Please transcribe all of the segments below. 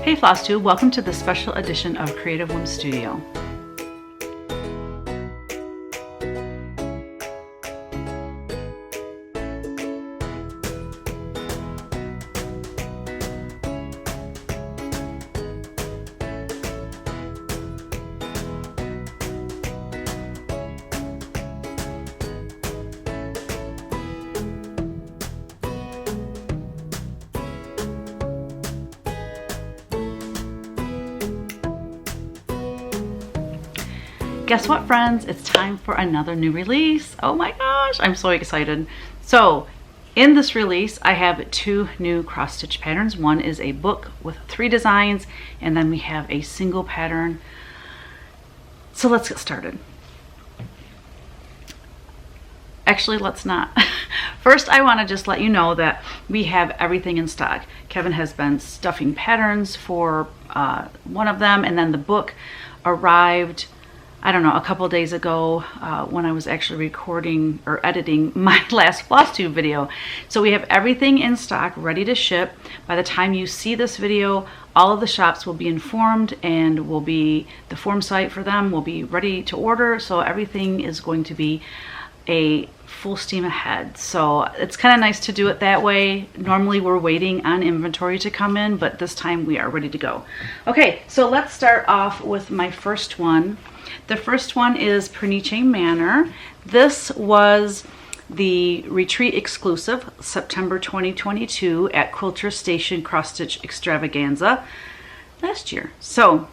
Hey Flosstube, welcome to the special edition of Creative Whim Studio. Guess what, friends? It's time for another new release. Oh my gosh, I'm so excited. So in this release, I have two new cross stitch patterns. One is a book with 3 designs, and then we have a single pattern. So let's get started. Actually, let's not. First, I want to just let you know that we have everything in stock. Kevin has been stuffing patterns for one of them, and then the book arrived, I don't know, a couple days ago when I was actually recording or editing my last Flosstube video. So we have everything in stock, ready to ship. By the time you see this video, all of the shops will be informed, and the form site for them will be ready to order. So everything is going to be a full steam ahead. So it's kind of nice to do it that way. Normally we're waiting on inventory to come in, but this time we are ready to go. Okay, so let's start off with my first one. The first one is Perniche Manor. This was the retreat exclusive, September 2022 at Quilter Station Cross Stitch Extravaganza last year. So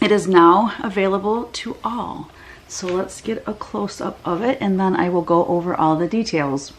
it is now available to all. So let's get a close-up of it, and then I will go over all the details.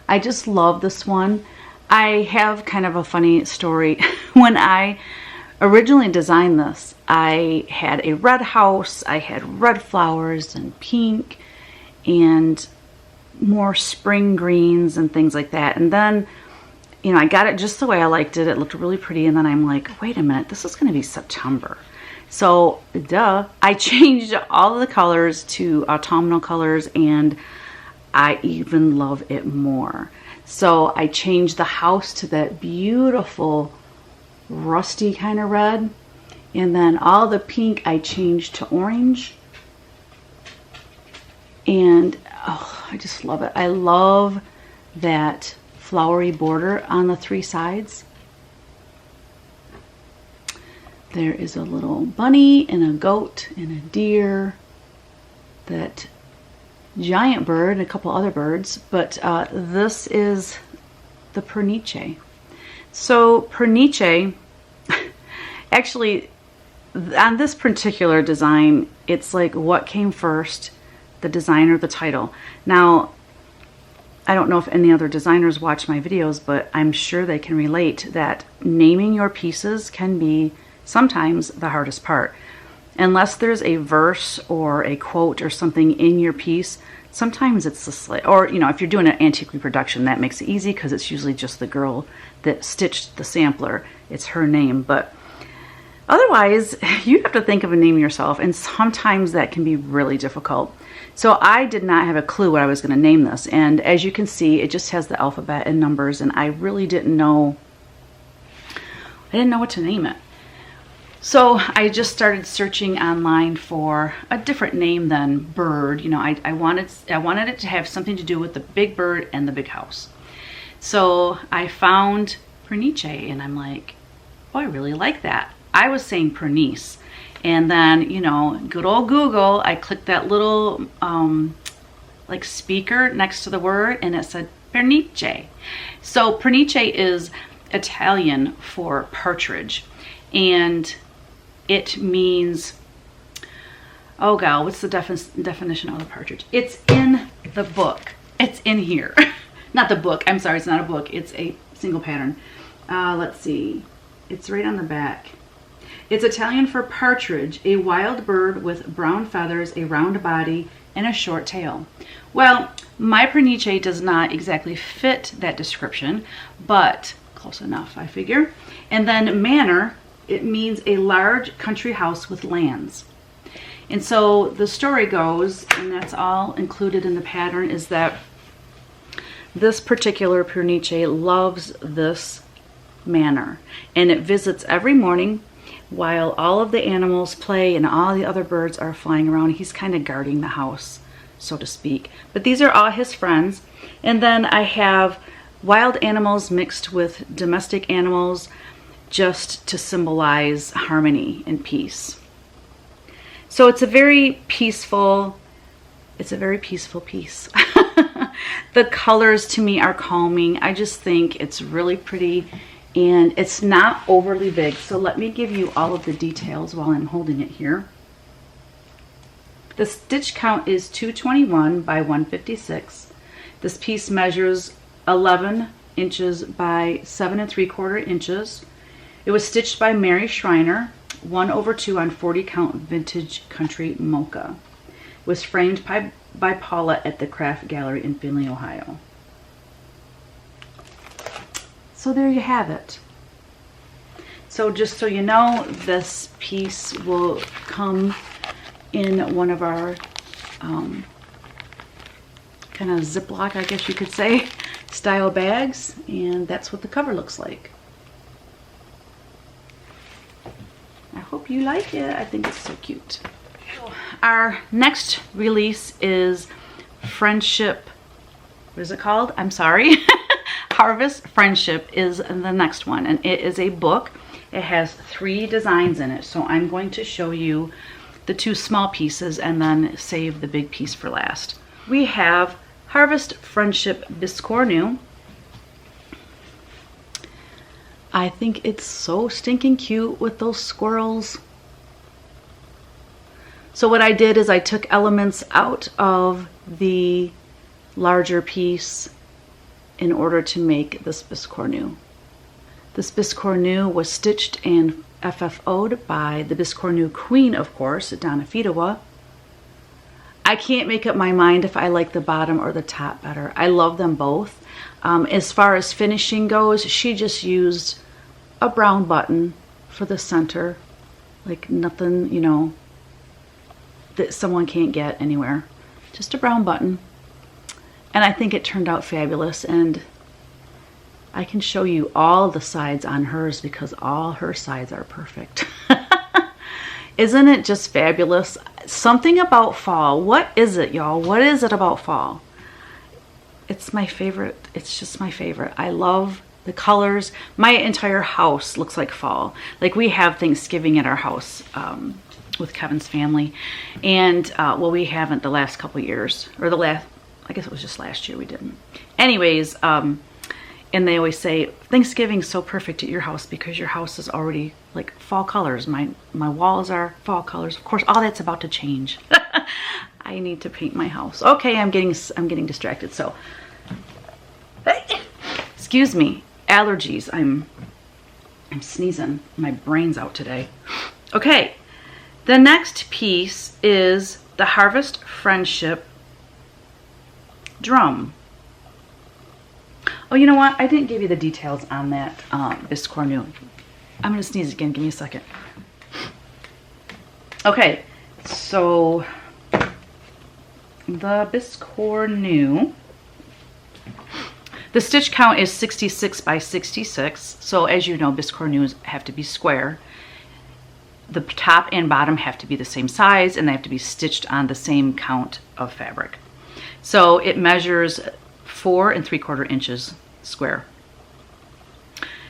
I just love this one. I have kind of a funny story. When I originally designed this, I had a red house, I had red flowers and pink and more spring greens and things like that. And then, you know, I got it just the way I liked it. It looked really pretty. And then I'm like, wait a minute, this is going to be September. So, duh, I changed all of the colors to autumnal colors, and I even love it more. So I changed the house to that beautiful rusty kind of red, and then all the pink I changed to orange, and oh, I just love it. I love that flowery border on the 3 sides. There is a little bunny and a goat and a deer, that giant bird and a couple other birds, but this is the Perniche. So Perniche, actually on this particular design, it's like what came first, the design or the title. Now, I don't know if any other designers watch my videos, but I'm sure they can relate that naming your pieces can be sometimes the hardest part. Unless there's a verse or a quote or something in your piece, sometimes it's the or, you know, if you're doing an antique reproduction, that makes it easy because it's usually just the girl that stitched the sampler. It's her name. But otherwise, you have to think of a name yourself, and sometimes that can be really difficult. So I did not have a clue what I was going to name this. And as you can see, it just has the alphabet and numbers, and I really didn't know, what to name it. So I just started searching online for a different name than bird. You know, I wanted it to have something to do with the big bird and the big house. So I found Perniche, and I'm like, oh, I really like that. I was saying Pernice, and then, you know, good old Google, I clicked that little like speaker next to the word, and it said Perniche. So Perniche is Italian for partridge, and it means, oh gal, what's the definition of the partridge? It's in the book. It's in here. Not the book. I'm sorry, it's not a book. It's a single pattern. Let's see. It's right on the back. It's Italian for partridge, a wild bird with brown feathers, a round body, and a short tail. Well, my Perniche does not exactly fit that description, but close enough, I figure. And then manor, it means a large country house with lands. And so the story goes, and that's all included in the pattern, is that this particular Perniche loves this Manor, and it visits every morning while all of the animals play and all the other birds are flying around. He's kind of guarding the house, so to speak. But these are all his friends. And then I have wild animals mixed with domestic animals, just to symbolize harmony and peace. So it's a very peaceful piece. The colors to me are calming. I just think it's really pretty, and it's not overly big. So let me give you all of the details while I'm holding it here. The stitch count is 221 by 156. This piece measures 11 inches by 7 3/4 inches. It was stitched by Mary Schreiner, 1/2 on 40 count vintage country mocha. It was framed by Paula at the Craft Gallery in Findlay, Ohio. So there you have it. So just so you know, this piece will come in one of our kind of Ziploc, I guess you could say, style bags, and that's what the cover looks like. I hope you like it. I think it's so cute. Our next release is Friendship. What is it called? I'm sorry. Harvest Friendship is the next one, and it is a book. It has 3 designs in it, so I'm going to show you the 2 small pieces and then save the big piece for last. We have Harvest Friendship Biscornu. I think it's so stinking cute with those squirrels. So what I did is I took elements out of the larger piece in order to make this Biscornu. This Biscornu was stitched and FFO'd by the Biscornu Queen, of course, Donna Fidowa. I can't make up my mind if I like the bottom or the top better. I love them both. As far as finishing goes, she just used a brown button for the center, like nothing, you know, that someone can't get anywhere. Just a brown button. And I think it turned out fabulous, and I can show you all the sides on hers because all her sides are perfect. Isn't it just fabulous? Something about fall. What is it, y'all? What is it about fall? It's my favorite. It's just my favorite. I love the colors. My entire house looks like fall. Like, we have Thanksgiving at our house with Kevin's family, and well, we haven't the last couple years, or the last, I guess it was just last year we didn't. Anyways, and they always say Thanksgiving's so perfect at your house because your house is already like fall colors. My walls are fall colors. Of course, all that's about to change. I need to paint my house. Okay, I'm getting distracted. So, excuse me, allergies. I'm sneezing. My brain's out today. Okay, the next piece is the Harvest Friendship drum. Oh, you know what? I didn't give you the details on that Biscornu. I'm going to sneeze again. Give me a second. Okay, so the Biscornu, the stitch count is 66 by 66. So as you know, Biscornus have to be square. The top and bottom have to be the same size, and they have to be stitched on the same count of fabric. So it measures 4 3/4 inches square.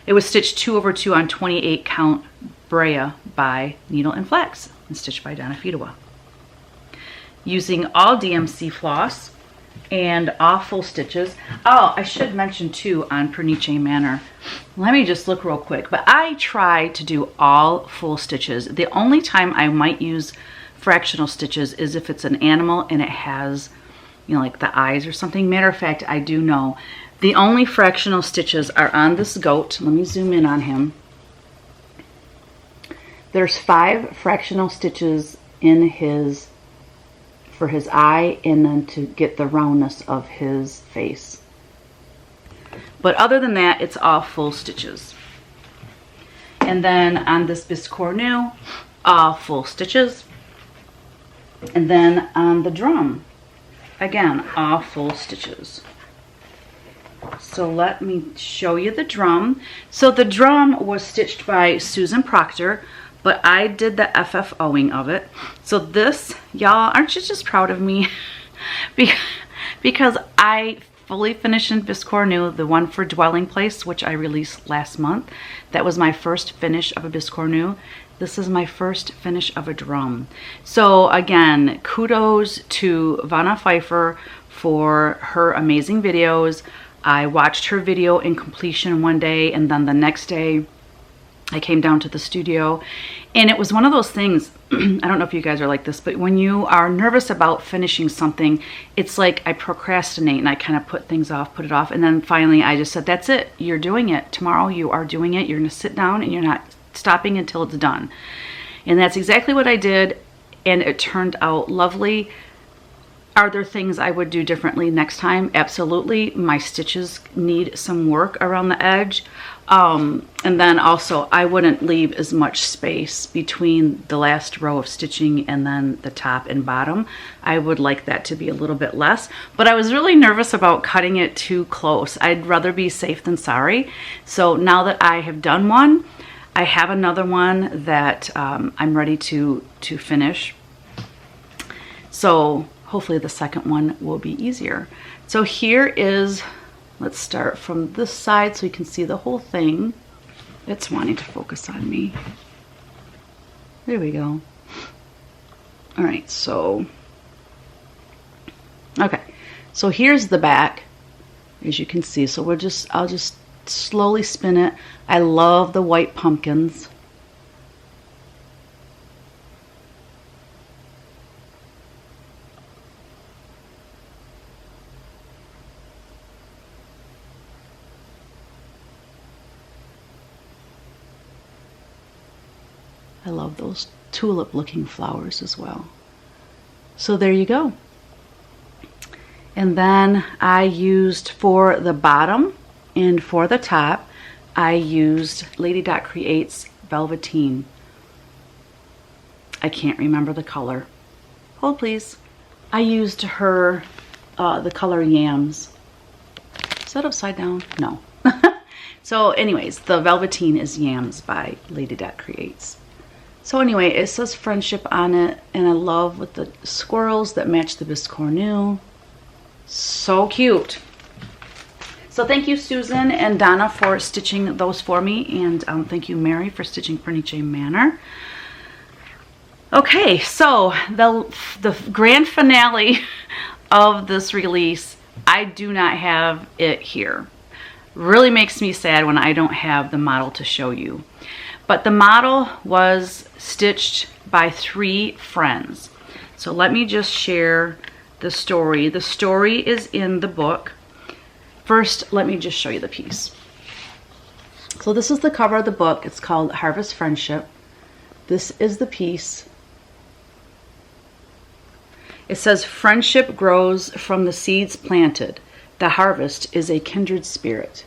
It was stitched 2/2 on 28 count Brea by Needle and Flax and stitched by Donna Fidowa. Using all DMC floss and all full stitches. Oh, I should mention too on Perniche Manor. Let me just look real quick. But I try to do all full stitches. The only time I might use fractional stitches is if it's an animal and it has, you know, like the eyes or something. Matter of fact, I do know the only fractional stitches are on this goat. Let me zoom in on him. There's 5 fractional stitches in his, for his eye, and then to get the roundness of his face. But other than that, it's all full stitches. And then on this Biscornu, all full stitches. And then on the drum, again, all full stitches. So let me show you the drum. So the drum was stitched by Susan Proctor, but I did the FFOing of it. So this, y'all, aren't you just proud of me? Because I fully finished in Bisque New, the one for Dwelling Place, which I released last month. That was my first finish of a Bisque New. This is my first finish of a drum. So again, kudos to Vonna Pfeiffer for her amazing videos. I watched her video in completion one day, and then the next day I came down to the studio, and it was one of those things, I don't know if you guys are like this, but when you are nervous about finishing something, it's like I procrastinate and I kind of put things off, put it off, and then finally I just said, that's it, you're doing it. Tomorrow you are doing it. You're going to sit down and you're not stopping until it's done. And that's exactly what I did, and it turned out lovely. Are there things I would do differently next time? Absolutely. My stitches need some work around the edge. And then also I wouldn't leave as much space between the last row of stitching and then the top and bottom. I would like that to be a little bit less, but I was really nervous about cutting it too close. I'd rather be safe than sorry. So now that I have done one, I have another one that I'm ready to finish. So hopefully the second one will be easier. So here is, let's start from this side so you can see the whole thing. It's wanting to focus on me. There we go. All right, so, okay. So here's the back, as you can see. So I'll just slowly spin it. I love the white pumpkins. I love those tulip looking flowers as well. So there you go. And then I used for the bottom and for the top, I used Lady Dot Creates Velveteen. I can't remember the color. Hold please. I used her, the color Yams. Is that upside down? No. So anyways, the Velveteen is Yams by Lady Dot Creates. So anyway, it says Friendship on it, and I love with the squirrels that match the Bisque New. So cute. So thank you, Susan and Donna, for stitching those for me, and thank you, Mary, for stitching Perniche Manor. Okay, so the grand finale of this release, I do not have it here. Really makes me sad when I don't have the model to show you. But the model was stitched by 3 friends. So let me just share the story. The story is in the book. First, let me just show you the piece. So this is the cover of the book. It's called Harvest Friendship. This is the piece. It says, friendship grows from the seeds planted. The harvest is a kindred spirit.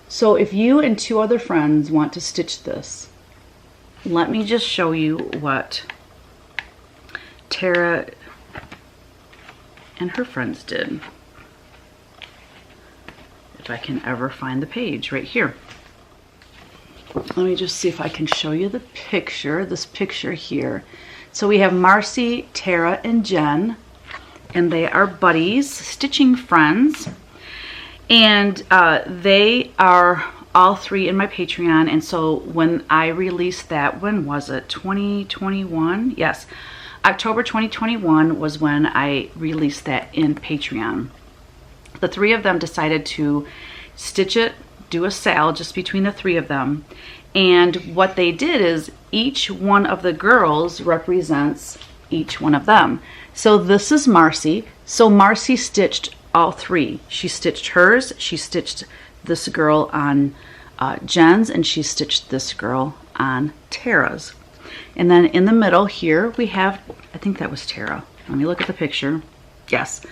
So if you and 2 other friends want to stitch this, let me just show you what Tara and her friends did. If I can ever find the page right here. Let me just see if I can show you the picture, this picture here. So we have Marcy, Tara, and Jen, and they are buddies, stitching friends. And they are all 3 in my Patreon. And so when I released that, when was it? 2021? Yes. October 2021 was when I released that in Patreon. The 3 of them decided to stitch it, do a sale just between the 3 of them. And what they did is each one of the girls represents each one of them. So this is Marcy. So Marcy stitched all 3. She stitched hers, she stitched this girl on Jen's, and she stitched this girl on Tara's. And then in the middle here we have, I think that was Tara. Let me look at the picture. Yes.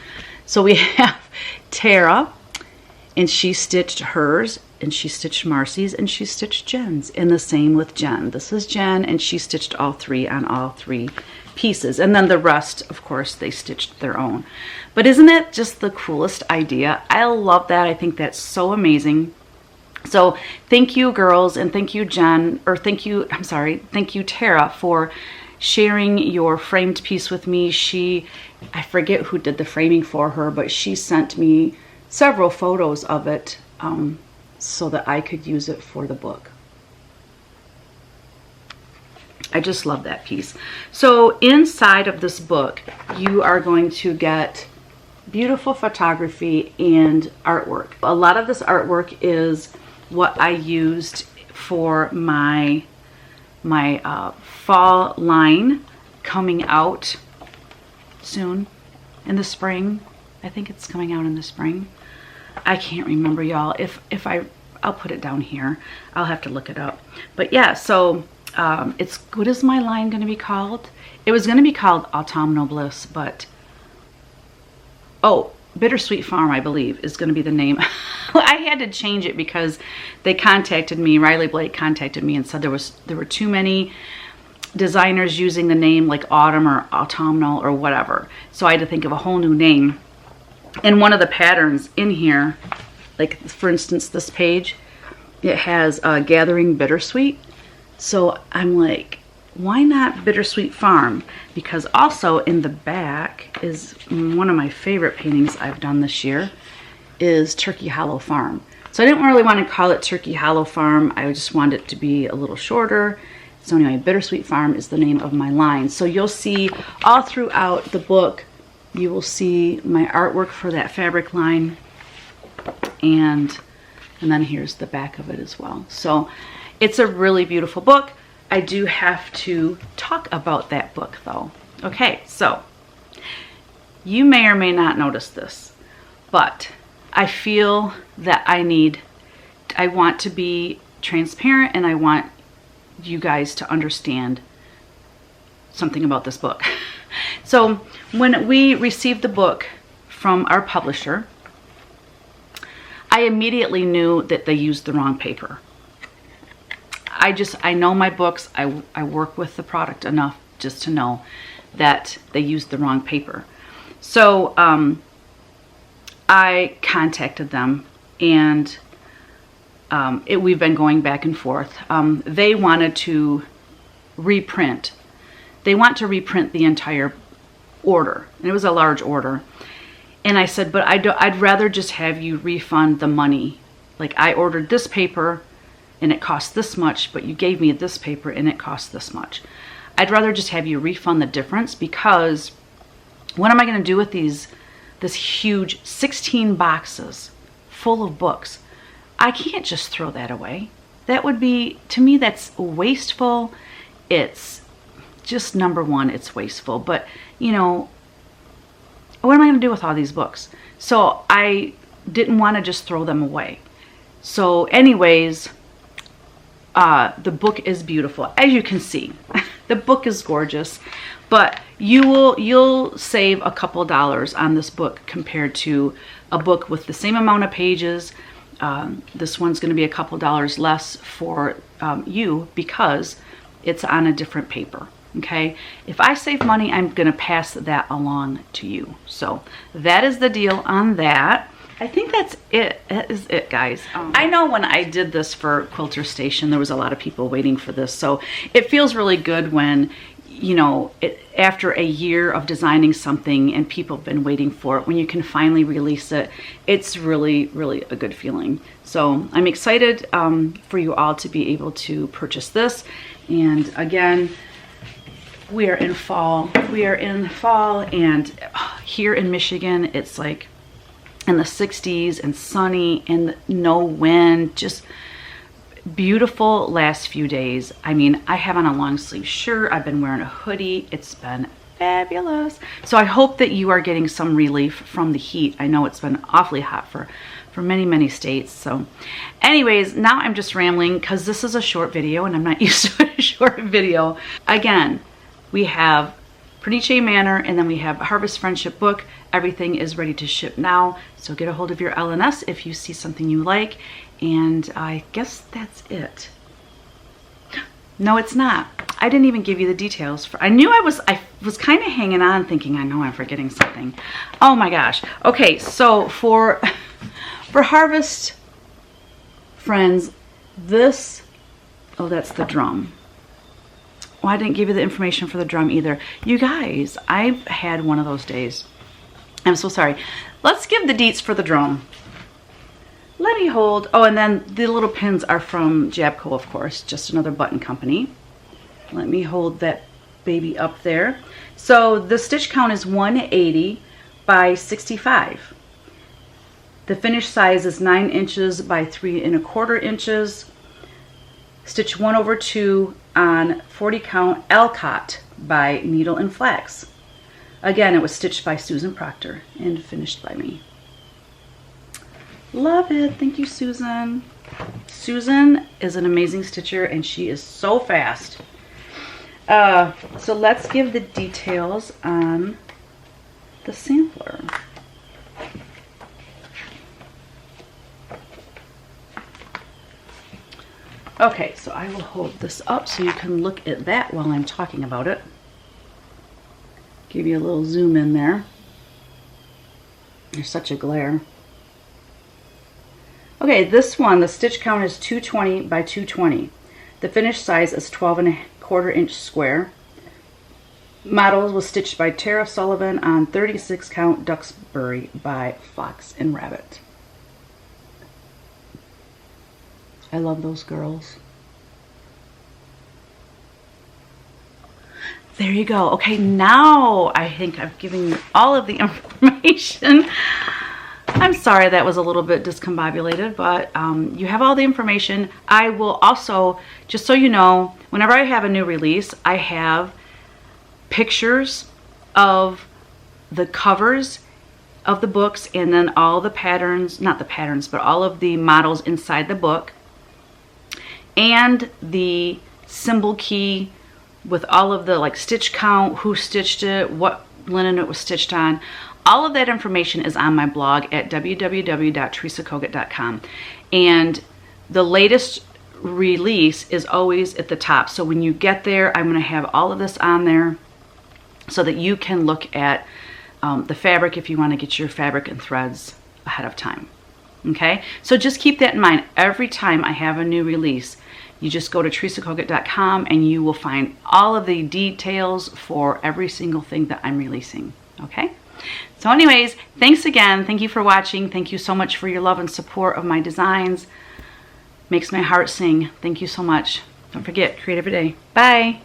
So we have Tara, and she stitched hers, and she stitched Marcy's, and she stitched Jen's. And the same with Jen. This is Jen, and she stitched all 3 on all 3 pieces, and then the rest, of course, they stitched their own. But isn't it just the coolest idea? I love that. I think that's so amazing. So thank you, girls, and thank you, Jen, or thank you Tara, for sharing your framed piece with me. I forget who did the framing for her, but she sent me several photos of it so that I could use it for the book. I just love that piece. So inside of this book, you are going to get beautiful photography and artwork. A lot of this artwork is what I used for my fall line coming out soon in the spring. I think it's coming out in the spring. I can't remember, y'all. I'll put it down here. I'll have to look it up. But yeah, so what is my line going to be called? It was going to be called Autumnal Bliss, but Bittersweet Farm, I believe, is going to be the name. I had to change it because they contacted me. Riley Blake contacted me and said there were too many designers using the name like Autumn or Autumnal or whatever. So I had to think of a whole new name. And one of the patterns in here, like for instance this page, it has Gathering Bittersweet. So I'm like, why not Bittersweet Farm? Because also in the back is one of my favorite paintings I've done this year, is Turkey Hollow Farm. So I didn't really want to call it Turkey Hollow Farm. I just wanted it to be a little shorter. So anyway, Bittersweet Farm is the name of my line. So you'll see all throughout the book, you will see my artwork for that fabric line. And then here's the back of it as well. So it's a really beautiful book. I do have to talk about that book though. Okay, so you may or may not notice this, but I feel that I want to be transparent, and I want you guys to understand something about this book. So when we received the book from our publisher, I immediately knew that they used the wrong paper. I know my books. I work with the product enough just to know that they used the wrong paper. So I contacted them, and we've been going back and forth. They wanted to reprint. They want to reprint the entire order, and it was a large order. And I said, but I'd rather just have you refund the money. Like, I ordered this paper and it cost this much, but you gave me this paper and it cost this much. I'd rather just have you refund the difference, because what am I going to do with this huge 16 boxes full of books? I can't just throw that away. That would be, to me, that's wasteful. It's just, number one, it's wasteful. But, you know, what am I going to do with all these books? So I didn't want to just throw them away. So anyways, the book is beautiful. As you can see, the book is gorgeous, but you'll save a couple dollars on this book compared to a book with the same amount of pages. This one's going to be a couple dollars less for you because it's on a different paper. Okay, if I save money, I'm going to pass that along to you. So that is the deal on that. I think that's it. That is it, guys. I know when I did this for Quilter Station, there was a lot of people waiting for this. So it feels really good when, you know, after a year of designing something and people have been waiting for it, when you can finally release it, it's really, really a good feeling. So I'm excited for you all to be able to purchase this. And again, we are in fall. We are in fall, and here in Michigan, it's like in the 60s and sunny and no wind. Just beautiful last few days. I mean, I have on a long sleeve shirt. I've been wearing a hoodie. It's been fabulous. So I hope that you are getting some relief from the heat. I know it's been awfully hot for many, many states. So anyways, now I'm just rambling because this is a short video and I'm not used to a short video. Again, we have Perniche Manor, and then we have Harvest Friendship Book. Everything is ready to ship now. So get a hold of your LNS if you see something you like. And I guess that's it. No, it's not. I didn't even give you the details. I was kind of hanging on thinking, I know I'm forgetting something. Oh my gosh. Okay, so for harvest friends, this, oh, that's the drum. Oh, I didn't give you the information for the drum either. You guys, I've had one of those days. I'm so sorry. Let's give the deets for the drum. Let me hold, oh, and then the little pins are from Jabco, of course, just another button company. Let me hold that baby up there. So the stitch count is 180 by 65. The finished size is 9 inches by 3 1/4 inches. Stitch 1/2 on 40 count Alcott by Needle and Flax. Again, it was stitched by Susan Proctor and finished by me. Love it. Thank you, Susan. Susan is an amazing stitcher and she is so fast. So let's give the details on the sampler. Okay, so I will hold this up so you can look at that while I'm talking about it. Give you a little zoom in there. There's such a glare. Okay, this one, the stitch count is 220 by 220. The finished size is 12 1/4 inch square. Model was stitched by Tara Sullivan on 36 count Duxbury by Fox and Rabbit. I love those girls. There you go. Okay, now I think I've given you all of the information. I'm sorry that was a little bit discombobulated, but you have all the information. I will also, just so you know, whenever I have a new release, I have pictures of the covers of the books and then all the patterns, not the patterns, but all of the models inside the book and the symbol key with all of the like stitch count, who stitched it, what linen it was stitched on. All of that information is on my blog at www.teresakogut.com, and the latest release is always at the top. So when you get there, I'm going to have all of this on there so that you can look at the fabric if you want to get your fabric and threads ahead of time. Okay, so just keep that in mind. Every time I have a new release, you just go to teresakogut.com and you will find all of the details for every single thing that I'm releasing. Okay, so anyways, thanks again. Thank you for watching. Thank you so much for your love and support of my designs. Makes my heart sing. Thank you so much. Don't forget, create every day. Bye.